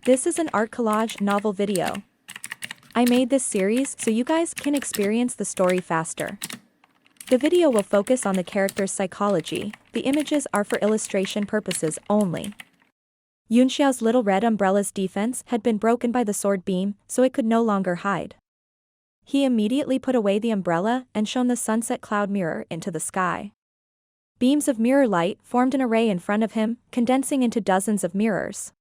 This is an art collage novel video. I made this series so you guys can experience the story faster. The video will focus on the character's psychology, the images are for illustration purposes only. Yunxiao's little red umbrella's defense had been broken by the sword beam, so it could no longer hide. He immediately put away the umbrella and shone the sunset cloud mirror into the sky. Beams of mirror light formed an array in front of him, condensing into dozens of mirrors.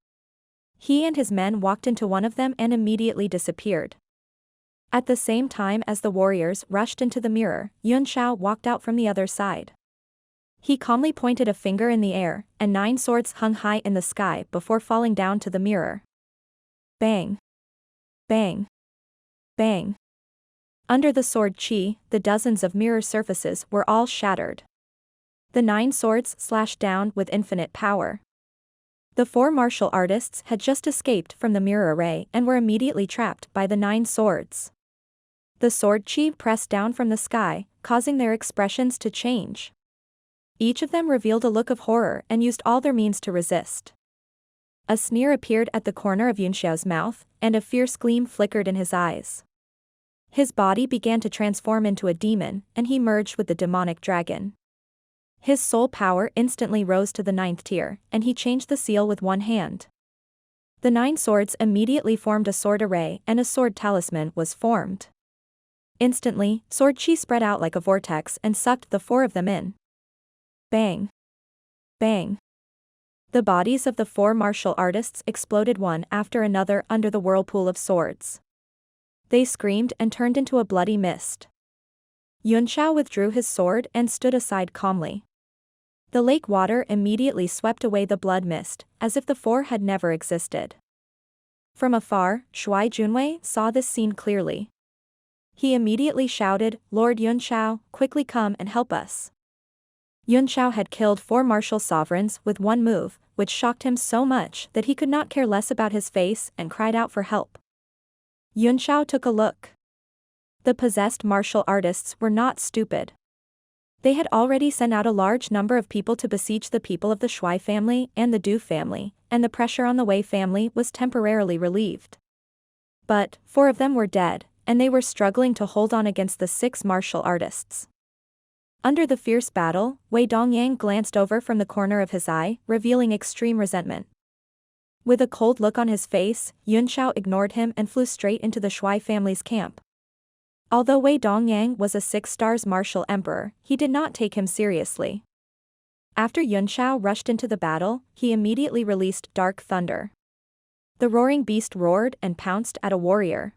He and his men walked into one of them and immediately disappeared. At the same time as the warriors rushed into the mirror, Yunxiao walked out from the other side. He calmly pointed a finger in the air, and 9 swords hung high in the sky before falling down to the mirror. Bang! Bang! Bang! Under the sword chi, the dozens of mirror surfaces were all shattered. The 9 swords slashed down with infinite power. The 4 martial artists had just escaped from the mirror array and were immediately trapped by the 9 swords. The sword chi pressed down from the sky, causing their expressions to change. Each of them revealed a look of horror and used all their means to resist. A sneer appeared at the corner of Yunxiao's mouth, and a fierce gleam flickered in his eyes. His body began to transform into a demon, and he merged with the demonic dragon. His soul power instantly rose to the 9th tier, and he changed the seal with one hand. The 9 swords immediately formed a sword array and a sword talisman was formed. Instantly, sword chi spread out like a vortex and sucked the 4 of them in. Bang! Bang! The bodies of the 4 martial artists exploded one after another under the whirlpool of swords. They screamed and turned into a bloody mist. Yunxiao withdrew his sword and stood aside calmly. The lake water immediately swept away the blood mist, as if the 4 had never existed. From afar, Shuai Junwei saw this scene clearly. He immediately shouted, "Lord Yunxiao, quickly come and help us." Yunxiao had killed 4 martial sovereigns with one move, which shocked him so much that he could not care less about his face and cried out for help. Yunxiao took a look. The possessed martial artists were not stupid. They had already sent out a large number of people to besiege the people of the Shuai family and the Du family, and the pressure on the Wei family was temporarily relieved. But 4 of them were dead, and they were struggling to hold on against the 6 martial artists. Under the fierce battle, Wei Dongyang glanced over from the corner of his eye, revealing extreme resentment. With a cold look on his face, Yunxiao ignored him and flew straight into the Shuai family's camp. Although Wei Dongyang was a 6-stars martial emperor, he did not take him seriously. After Yunxiao rushed into the battle, he immediately released dark thunder. The roaring beast roared and pounced at a warrior.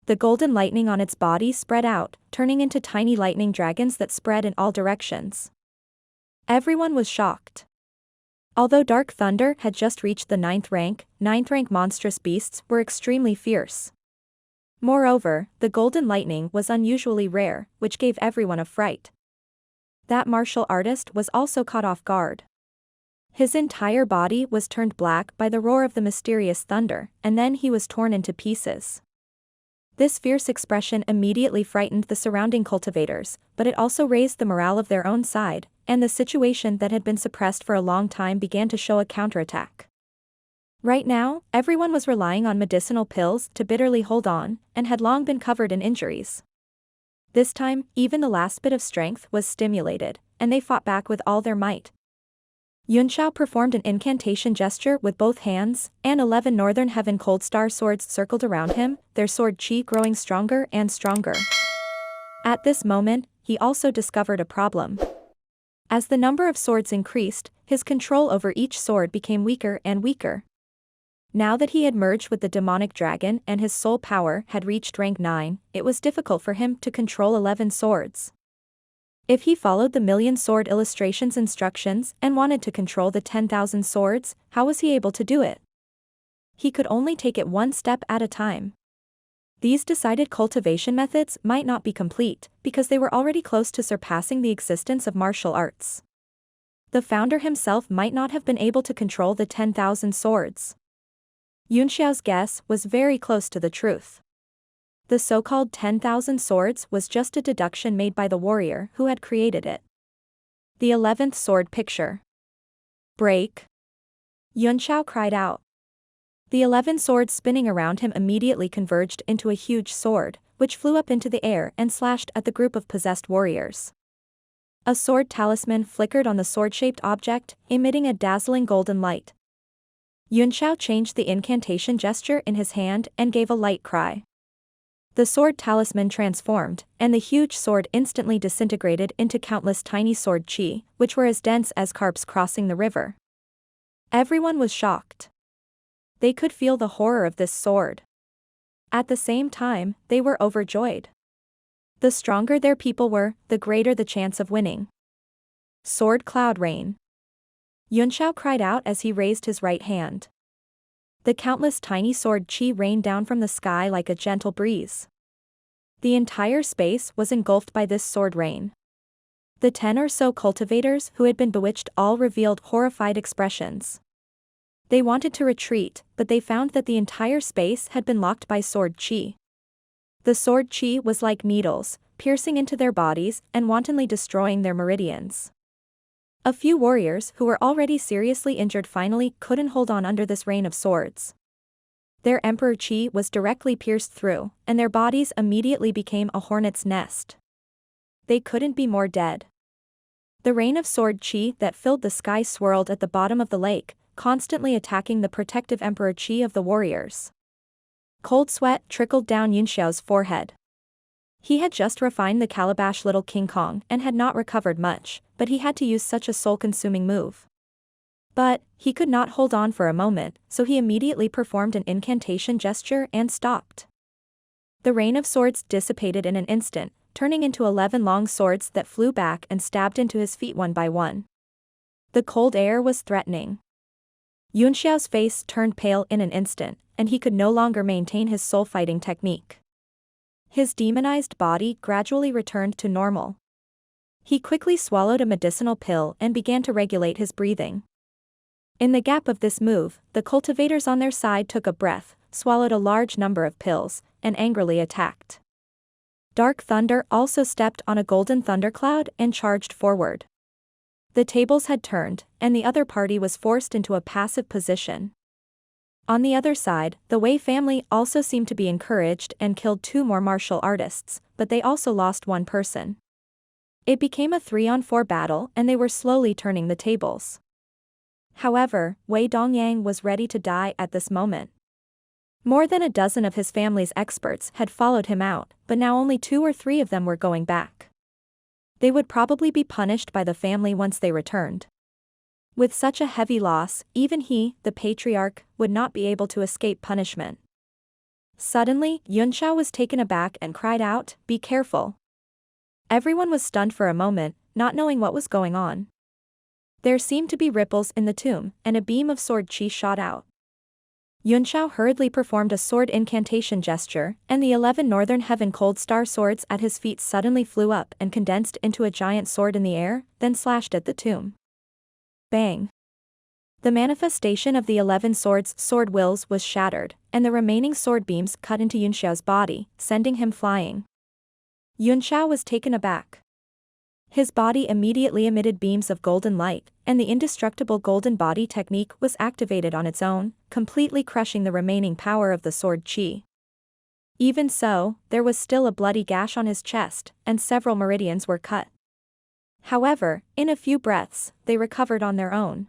The golden lightning on its body spread out, turning into tiny lightning dragons that spread in all directions. Everyone was shocked. Although dark thunder had just reached the 9th rank monstrous beasts were extremely fierce. Moreover, the golden lightning was unusually rare, which gave everyone a fright. That martial artist was also caught off guard. His entire body was turned black by the roar of the mysterious thunder, and then he was torn into pieces. This fierce expression immediately frightened the surrounding cultivators, but it also raised the morale of their own side, and the situation that had been suppressed for a long time began to show a counterattack. Right now, everyone was relying on medicinal pills to bitterly hold on, and had long been covered in injuries. This time, even the last bit of strength was stimulated, and they fought back with all their might. Yunxiao performed an incantation gesture with both hands, and 11 northern heaven cold star swords circled around him, their sword chi growing stronger and stronger. At this moment, he also discovered a problem. As the number of swords increased, his control over each sword became weaker and weaker. Now that he had merged with the demonic dragon and his soul power had reached rank 9, it was difficult for him to control 11 swords. If he followed the million sword illustrations instructions and wanted to control the 10,000 swords, how was he able to do it? He could only take it one step at a time. These decided cultivation methods might not be complete, because they were already close to surpassing the existence of martial arts. The founder himself might not have been able to control the 10,000 swords. Yunxiao's guess was very close to the truth. The so-called 10,000 swords was just a deduction made by the warrior who had created it. The 11th sword picture. Break! Yunxiao cried out. The 11 swords spinning around him immediately converged into a huge sword, which flew up into the air and slashed at the group of possessed warriors. A sword talisman flickered on the sword-shaped object, emitting a dazzling golden light. Yunxiao changed the incantation gesture in his hand and gave a light cry. The sword talisman transformed, and the huge sword instantly disintegrated into countless tiny sword chi, which were as dense as carps crossing the river. Everyone was shocked. They could feel the horror of this sword. At the same time, they were overjoyed. The stronger their people were, the greater the chance of winning. Sword cloud rain. Yunxiao cried out as he raised his right hand. The countless tiny sword chi rained down from the sky like a gentle breeze. The entire space was engulfed by this sword rain. The 10 or so cultivators who had been bewitched all revealed horrified expressions. They wanted to retreat, but they found that the entire space had been locked by sword chi. The sword chi was like needles, piercing into their bodies and wantonly destroying their meridians. A few warriors who were already seriously injured finally couldn't hold on under this rain of swords. Their emperor chi was directly pierced through, and their bodies immediately became a hornet's nest. They couldn't be more dead. The rain of sword chi that filled the sky swirled at the bottom of the lake, constantly attacking the protective emperor chi of the warriors. Cold sweat trickled down Yunxiao's forehead. He had just refined the calabash little King Kong and had not recovered much, but he had to use such a soul-consuming move. But, he could not hold on for a moment, so he immediately performed an incantation gesture and stopped. The rain of swords dissipated in an instant, turning into 11 long swords that flew back and stabbed into his feet one by one. The cold air was threatening. Yunxiao's face turned pale in an instant, and he could no longer maintain his soul-fighting technique. His demonized body gradually returned to normal. He quickly swallowed a medicinal pill and began to regulate his breathing. In the gap of this move, the cultivators on their side took a breath, swallowed a large number of pills, and angrily attacked. Dark Thunder also stepped on a golden thundercloud and charged forward. The tables had turned, and the other party was forced into a passive position. On the other side, the Wei family also seemed to be encouraged and killed 2 more martial artists, but they also lost 1 person. It became a 3-on-4 battle and they were slowly turning the tables. However, Wei Dongyang was ready to die at this moment. More than a dozen of his family's experts had followed him out, but now only 2 or 3 of them were going back. They would probably be punished by the family once they returned. With such a heavy loss, even he, the patriarch, would not be able to escape punishment. Suddenly, Yunxiao was taken aback and cried out, "Be careful." Everyone was stunned for a moment, not knowing what was going on. There seemed to be ripples in the tomb, and a beam of sword chi shot out. Yunxiao hurriedly performed a sword incantation gesture, and the 11 Northern Heaven Cold Star swords at his feet suddenly flew up and condensed into a giant sword in the air, then slashed at the tomb. Bang! The manifestation of the 11 swords' sword wills was shattered, and the remaining sword beams cut into Yunxiao's body, sending him flying. Yunxiao was taken aback. His body immediately emitted beams of golden light, and the indestructible golden body technique was activated on its own, completely crushing the remaining power of the sword chi. Even so, there was still a bloody gash on his chest, and several meridians were cut. However, in a few breaths, they recovered on their own.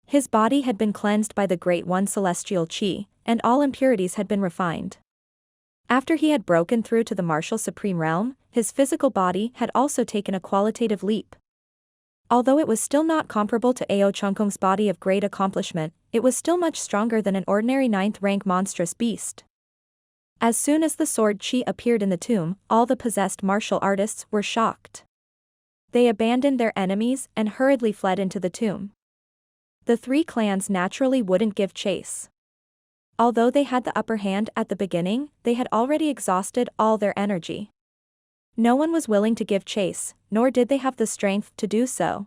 His body had been cleansed by the Great One Celestial Chi, and all impurities had been refined. After he had broken through to the martial supreme realm, his physical body had also taken a qualitative leap. Although it was still not comparable to Ao Chungkung's body of great accomplishment, it was still much stronger than an ordinary 9th-rank monstrous beast. As soon as the sword chi appeared in the tomb, all the possessed martial artists were shocked. They abandoned their enemies and hurriedly fled into the tomb. The 3 clans naturally wouldn't give chase. Although they had the upper hand at the beginning, they had already exhausted all their energy. No one was willing to give chase, nor did they have the strength to do so.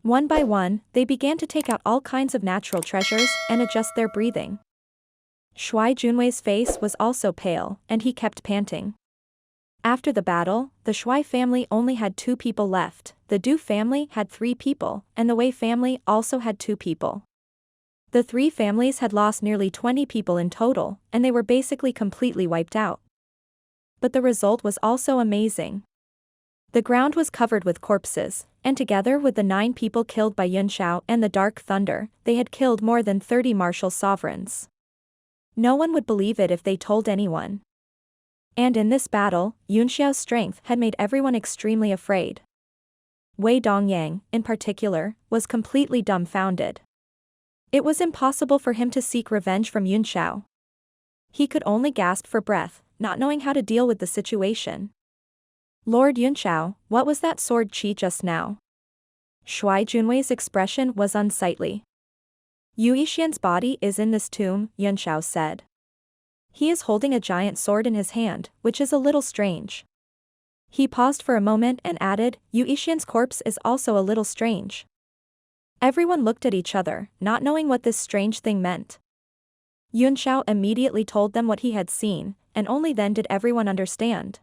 One by one, they began to take out all kinds of natural treasures and adjust their breathing. Shuai Junwei's face was also pale, and he kept panting. After the battle, the Shuai family only had 2 people left, the Du family had 3 people, and the Wei family also had 2 people. The three families had lost nearly 20 people in total, and they were basically completely wiped out. But the result was also amazing. The ground was covered with corpses, and together with the 9 people killed by Yun Shao and the Dark Thunder, they had killed more than 30 martial sovereigns. No one would believe it if they told anyone. And in this battle, Yun Xiao's strength had made everyone extremely afraid. Wei Dongyang, in particular, was completely dumbfounded. It was impossible for him to seek revenge from Yun Xiao. He could only gasp for breath, not knowing how to deal with the situation. Lord Yun Xiao, what was that sword chi just now? Shuai Junwei's expression was unsightly. Yu Yixian's body is in this tomb, Yun Xiao said. He is holding a giant sword in his hand, which is a little strange. He paused for a moment and added, Yu Yixian's corpse is also a little strange. Everyone looked at each other, not knowing what this strange thing meant. Yun Xiao immediately told them what he had seen, and only then did everyone understand.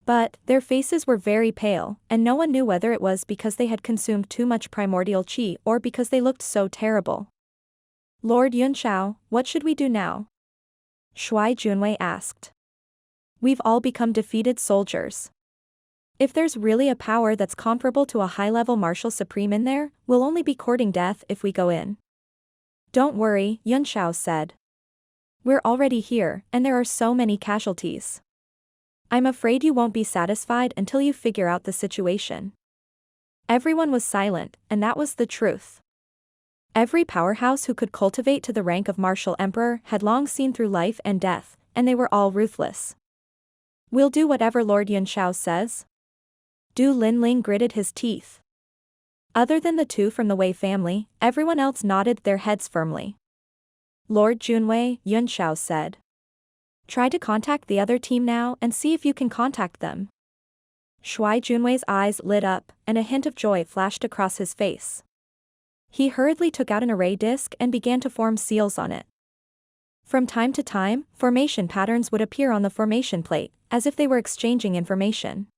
But, their faces were very pale, and no one knew whether it was because they had consumed too much primordial qi or because they looked so terrible. Lord Yun Xiao, what should we do now? Shuai Junwei asked. We've all become defeated soldiers. If there's really a power that's comparable to a high-level martial supreme in there, we'll only be courting death if we go in. Don't worry, Yun Xiao said. We're already here, and there are so many casualties. I'm afraid you won't be satisfied until you figure out the situation. Everyone was silent, and that was the truth. Every powerhouse who could cultivate to the rank of martial emperor had long seen through life and death, and they were all ruthless. We'll do whatever Lord Yun Xiao says. Du Linling gritted his teeth. Other than the 2 from the Wei family, everyone else nodded their heads firmly. Lord Junwei, Yun Xiao said. Try to contact the other team now and see if you can contact them. Shuai Junwei's eyes lit up, and a hint of joy flashed across his face. He hurriedly took out an array disc and began to form seals on it. From time to time, formation patterns would appear on the formation plate, as if they were exchanging information.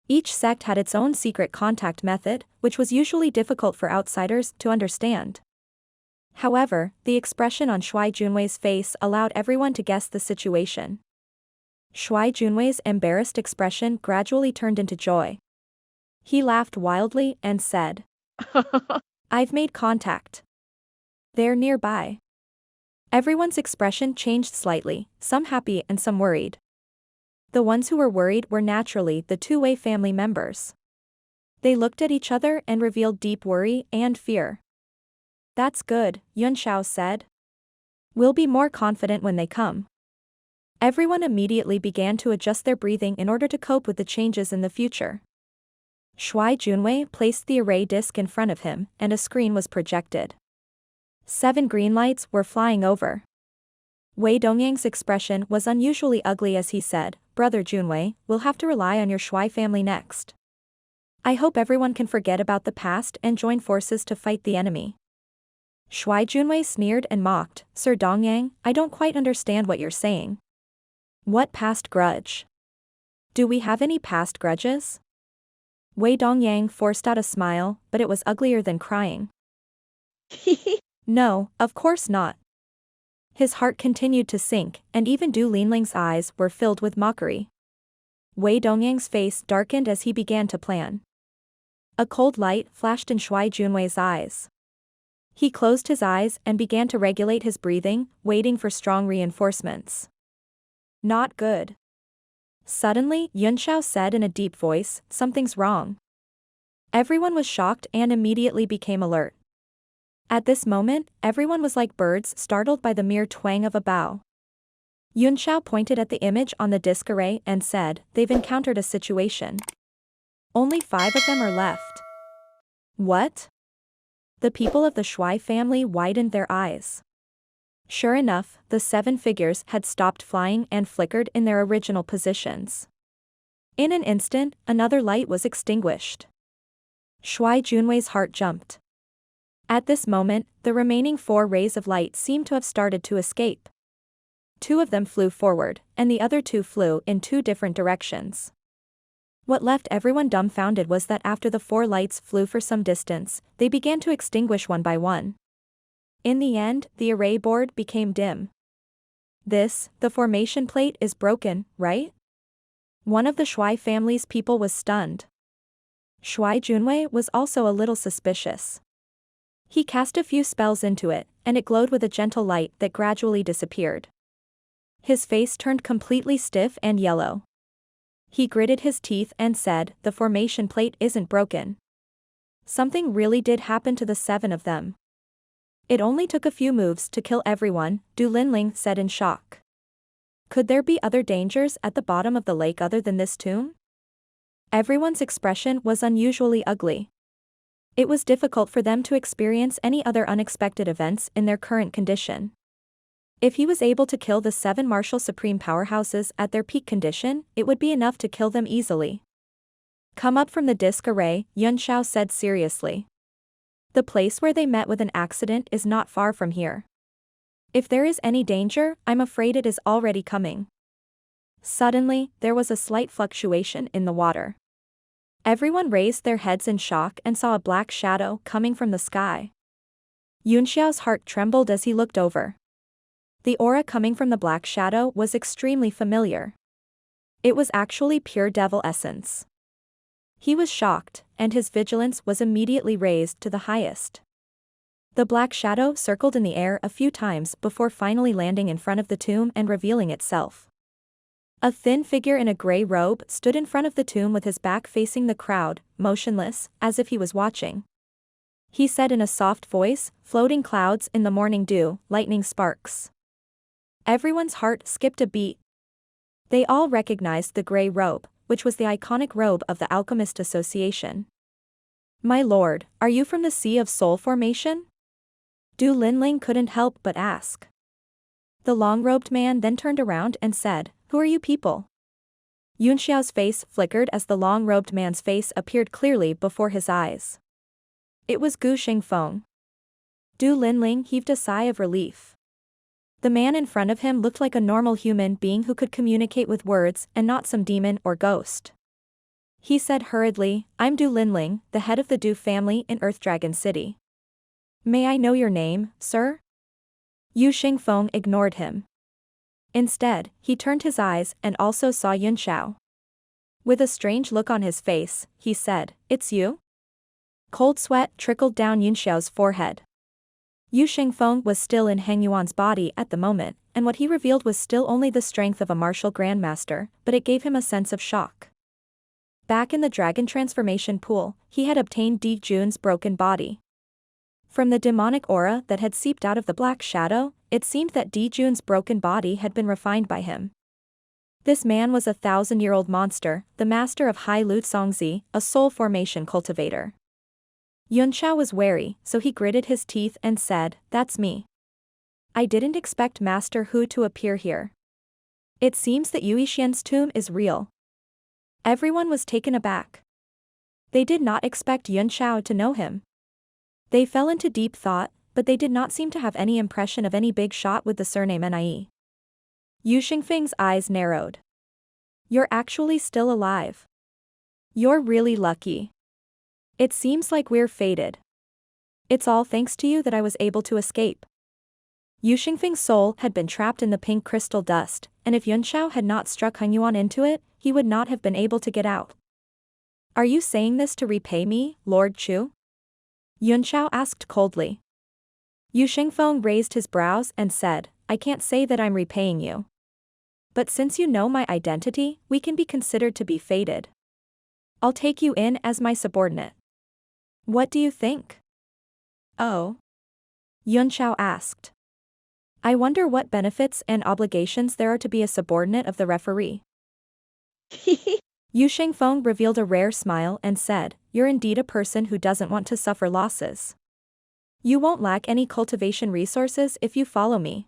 Each sect had its own secret contact method, which was usually difficult for outsiders to understand. However, the expression on Shuai Junwei's face allowed everyone to guess the situation. Shuai Junwei's embarrassed expression gradually turned into joy. He laughed wildly and said, I've made contact. They're nearby. Everyone's expression changed slightly, some happy and some worried. The ones who were worried were naturally the 2 Wei family members. They looked at each other and revealed deep worry and fear. That's good, Yun Xiao said. We'll be more confident when they come. Everyone immediately began to adjust their breathing in order to cope with the changes in the future. Shuai Junwei placed the array disc in front of him, and a screen was projected. 7 green lights were flying over. Wei Dongyang's expression was unusually ugly as he said, Brother Junwei, we'll have to rely on your Shuai family next. I hope everyone can forget about the past and join forces to fight the enemy. Shuai Junwei sneered and mocked, Sir Dongyang, I don't quite understand what you're saying. What past grudge? Do we have any past grudges? Wei Dongyang forced out a smile, but it was uglier than crying. No, of course not. His heart continued to sink, and even Du Linling's eyes were filled with mockery. Wei Dongyang's face darkened as he began to plan. A cold light flashed in Shuai Junwei's eyes. He closed his eyes and began to regulate his breathing, waiting for strong reinforcements. Not good. Suddenly, Yun Xiao said in a deep voice, something's wrong. Everyone was shocked and immediately became alert. At this moment, everyone was like birds startled by the mere twang of a bow. Yun Xiao pointed at the image on the disc array and said, they've encountered a situation. Only 5 of them are left. What? The people of the Shuai family widened their eyes. Sure enough, the 7 figures had stopped flying and flickered in their original positions. In an instant, another light was extinguished. Shuai Junwei's heart jumped. At this moment, the remaining 4 rays of light seemed to have started to escape. 2 of them flew forward, and the other 2 flew in 2 different directions. What left everyone dumbfounded was that after the 4 lights flew for some distance, they began to extinguish one by one. In the end, the array board became dim. The formation plate is broken, right? One of the Shuai family's people was stunned. Shuai Junwei was also a little suspicious. He cast a few spells into it, and it glowed with a gentle light that gradually disappeared. His face turned completely stiff and yellow. He gritted his teeth and said, "The formation plate isn't broken. Something really did happen to the 7 of them. It only took a few moves to kill everyone," Du Linling said in shock. Could there be other dangers at the bottom of the lake other than this tomb? Everyone's expression was unusually ugly. It was difficult for them to experience any other unexpected events in their current condition. If he was able to kill the 7 martial supreme powerhouses at their peak condition, it would be enough to kill them easily. "Come up from the disc array," Yun Xiao said seriously. "The place where they met with an accident is not far from here. If there is any danger, I'm afraid it is already coming." Suddenly, there was a slight fluctuation in the water. Everyone raised their heads in shock and saw a black shadow coming from the sky. Yun Xiao's heart trembled as he looked over. The aura coming from the black shadow was extremely familiar. It was actually pure devil essence. He was shocked, and his vigilance was immediately raised to the highest. The black shadow circled in the air a few times before finally landing in front of the tomb and revealing itself. A thin figure in a gray robe stood in front of the tomb with his back facing the crowd, motionless, as if he was watching. He said in a soft voice, "Floating clouds in the morning dew, lightning sparks." Everyone's heart skipped a beat. They all recognized the gray robe, which was the iconic robe of the Alchemist Association. "My lord, are you from the Sea of Soul formation?" Du Linling couldn't help but ask. The long-robed man then turned around and said, "Who are you people?" Yun Xiao's face flickered as the long-robed man's face appeared clearly before his eyes. It was Gu Xingfeng. Du Linling heaved a sigh of relief. The man in front of him looked like a normal human being who could communicate with words and not some demon or ghost. He said hurriedly, "I'm Du Linling, the head of the Du family in Earth Dragon City. May I know your name, sir?" Yu Xingfeng ignored him. Instead, he turned his eyes and also saw Yun Xiao. With a strange look on his face, he said, "It's you?" Cold sweat trickled down Yun Xiao's forehead. Yu Xingfeng was still in Heng Yuan's body at the moment, and what he revealed was still only the strength of a martial grandmaster, but it gave him a sense of shock. Back in the dragon transformation pool, he had obtained Di Jun's broken body. From the demonic aura that had seeped out of the black shadow, it seemed that Di Jun's broken body had been refined by him. This man was a 1,000-year-old monster, the master of Hai Lu Songzi, a soul formation cultivator. Yun Xiao was wary, so he gritted his teeth and said, "That's me. I didn't expect Master Hu to appear here. It seems that Yue Xian's tomb is real." Everyone was taken aback. They did not expect Yun Xiao to know him. They fell into deep thought, but they did not seem to have any impression of any big shot with the surname Nie. Yu Xingfeng's eyes narrowed. "You're actually still alive. You're really lucky. It seems like we're fated. It's all thanks to you that I was able to escape." Yu Xingfeng's soul had been trapped in the pink crystal dust, and if Yun Xiao had not struck Heng Yuan into it, he would not have been able to get out. "Are you saying this to repay me, Lord Chu?" Yun Xiao asked coldly. Yu Xingfeng raised his brows and said, "I can't say that I'm repaying you. But since you know my identity, we can be considered to be fated. I'll take you in as my subordinate. What do you think?" "Oh?" Yun Xiao asked. "I wonder what benefits and obligations there are to be a subordinate of the referee." Yu Xingfeng revealed a rare smile and said, "You're indeed a person who doesn't want to suffer losses. You won't lack any cultivation resources if you follow me.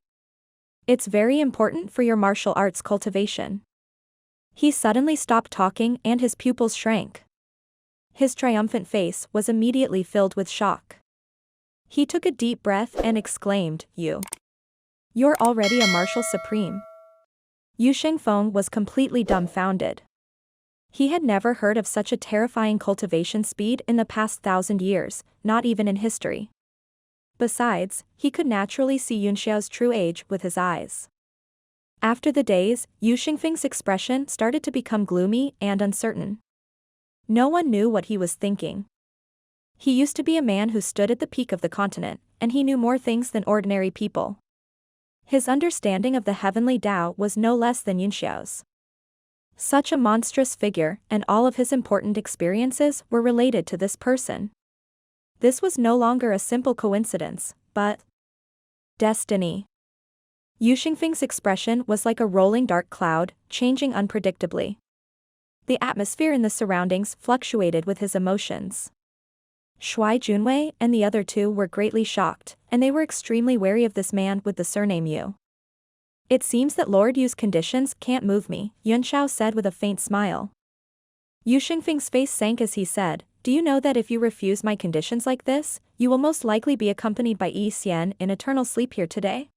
It's very important for your martial arts cultivation." He suddenly stopped talking and his pupils shrank. His triumphant face was immediately filled with shock. He took a deep breath and exclaimed, You're already a martial supreme." Yu Xingfeng was completely dumbfounded. He had never heard of such a terrifying cultivation speed in the past 1,000 years, not even in history. Besides, he could naturally see Yunxiao's true age with his eyes. After the days, Yu Xingfeng's expression started to become gloomy and uncertain. No one knew what he was thinking. He used to be a man who stood at the peak of the continent, and he knew more things than ordinary people. His understanding of the heavenly Tao was no less than Yunxiao's. Such a monstrous figure, and all of his important experiences were related to this person. This was no longer a simple coincidence, but destiny. Yu Xingfeng's expression was like a rolling dark cloud, changing unpredictably. The atmosphere in the surroundings fluctuated with his emotions. Shuai Junwei and the other two were greatly shocked, and they were extremely wary of this man with the surname Yu. It seems that Lord Yu's conditions can't move me, Yunxiao said with a faint smile. Yu Xingfeng's face sank as he said, "Do you know that if you refuse my conditions like this, you will most likely be accompanied by Yi Xian in eternal sleep here today?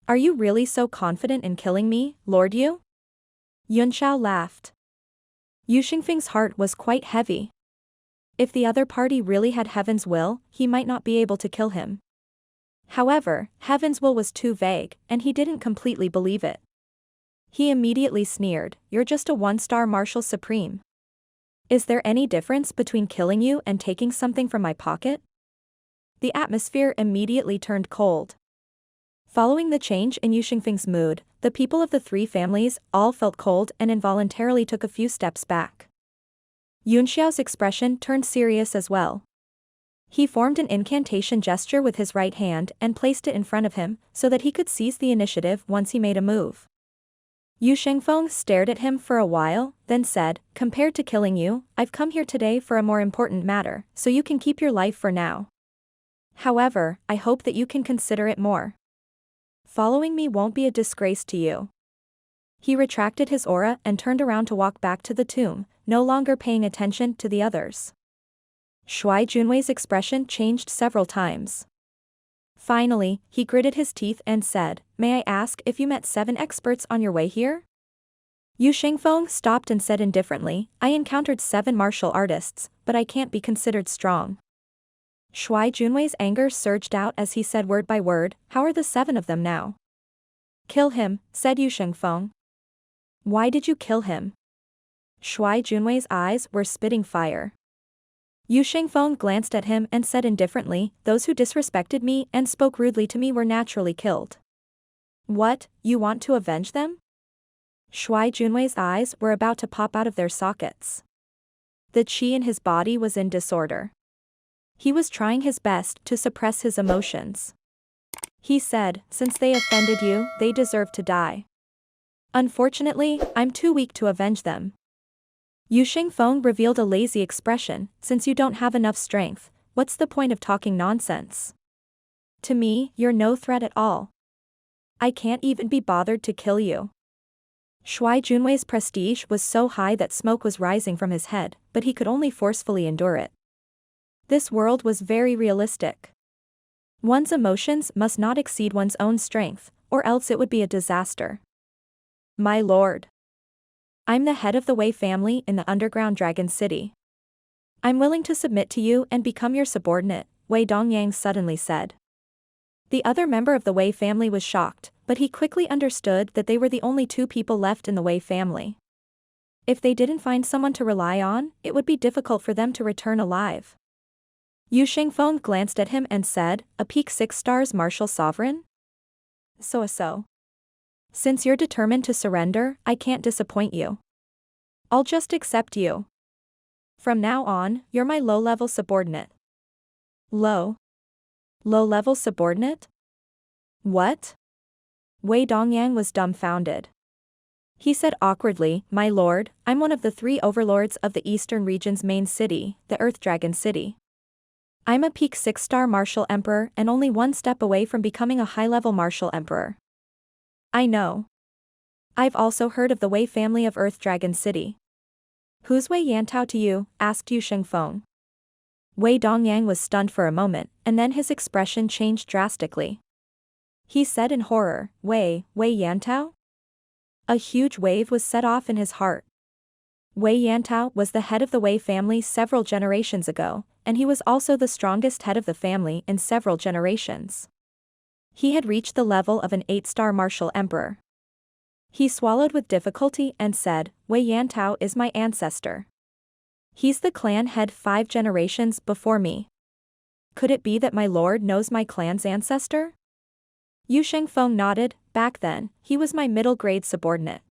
Are you really so confident in killing me, Lord Yu?" Yunxiao laughed. Yu Xingfeng's heart was quite heavy. If the other party really had heaven's will, he might not be able to kill him. However, heaven's will was too vague, and he didn't completely believe it. He immediately sneered, "You're just a one-star marshal supreme. Is there any difference between killing you and taking something from my pocket?" The atmosphere immediately turned cold. Following the change in Yu Xingfeng's mood, the people of the three families all felt cold and involuntarily took a few steps back. Yunxiao's expression turned serious as well. He formed an incantation gesture with his right hand and placed it in front of him, so that he could seize the initiative once he made a move. Yu Shengfeng stared at him for a while, then said, "Compared to killing you, I've come here today for a more important matter, so you can keep your life for now. However, I hope that you can consider it more. Following me won't be a disgrace to you." He retracted his aura and turned around to walk back to the tomb, no longer paying attention to the others. Shuai Junwei's expression changed several times. Finally, he gritted his teeth and said, "May I ask if you met 7 experts on your way here?" Yu Shengfeng stopped and said indifferently, "I encountered 7 martial artists, but I can't be considered strong." Shuai Junwei's anger surged out as he said word by word, "How are the 7 of them now?" "Kill him," said Yu Shengfeng. "Why did you kill him?" Shuai Junwei's eyes were spitting fire. Yu Shengfeng glanced at him and said indifferently, "Those who disrespected me and spoke rudely to me were naturally killed." "What, you want to avenge them?" Shuai Junwei's eyes were about to pop out of their sockets. The qi in his body was in disorder. He was trying his best to suppress his emotions. He said, "Since they offended you, they deserve to die. Unfortunately, I'm too weak to avenge them." Yu Shengfeng revealed a lazy expression, "Since you don't have enough strength, what's the point of talking nonsense? To me, you're no threat at all. I can't even be bothered to kill you." Shuai Junwei's prestige was so high that smoke was rising from his head, but he could only forcefully endure it. This world was very realistic. One's emotions must not exceed one's own strength, or else it would be a disaster. "My lord. I'm the head of the Wei family in the underground dragon city. I'm willing to submit to you and become your subordinate," Wei Dongyang suddenly said. The other member of the Wei family was shocked, but he quickly understood that they were the only 2 people left in the Wei family. If they didn't find someone to rely on, it would be difficult for them to return alive. Yu Shengfeng glanced at him and said, "A peak 6 stars martial sovereign? So. Since you're determined to surrender, I can't disappoint you. I'll just accept you. From now on, you're my low-level subordinate." Low-level subordinate? What? Wei Dongyang was dumbfounded. He said awkwardly, "My lord, I'm one of the 3 overlords of the eastern region's main city, the Earth Dragon City. I'm a peak 6-star martial emperor and only 1 step away from becoming a high-level martial emperor." "I know. I've also heard of the Wei family of Earth Dragon City." "Who's Wei Yantao to you?" asked Yu Shengfeng. Wei Dongyang was stunned for a moment, and then his expression changed drastically. He said in horror, Wei Yantao?" A huge wave was set off in his heart. Wei Yantao was the head of the Wei family several generations ago, and he was also the strongest head of the family in several generations. He had reached the level of an 8-star martial emperor. He swallowed with difficulty and said, Wei Yantao is my ancestor. He's the clan head 5 generations before me. Could it be that my lord knows my clan's ancestor? Yu Shengfeng nodded. Back then, he was my middle grade subordinate.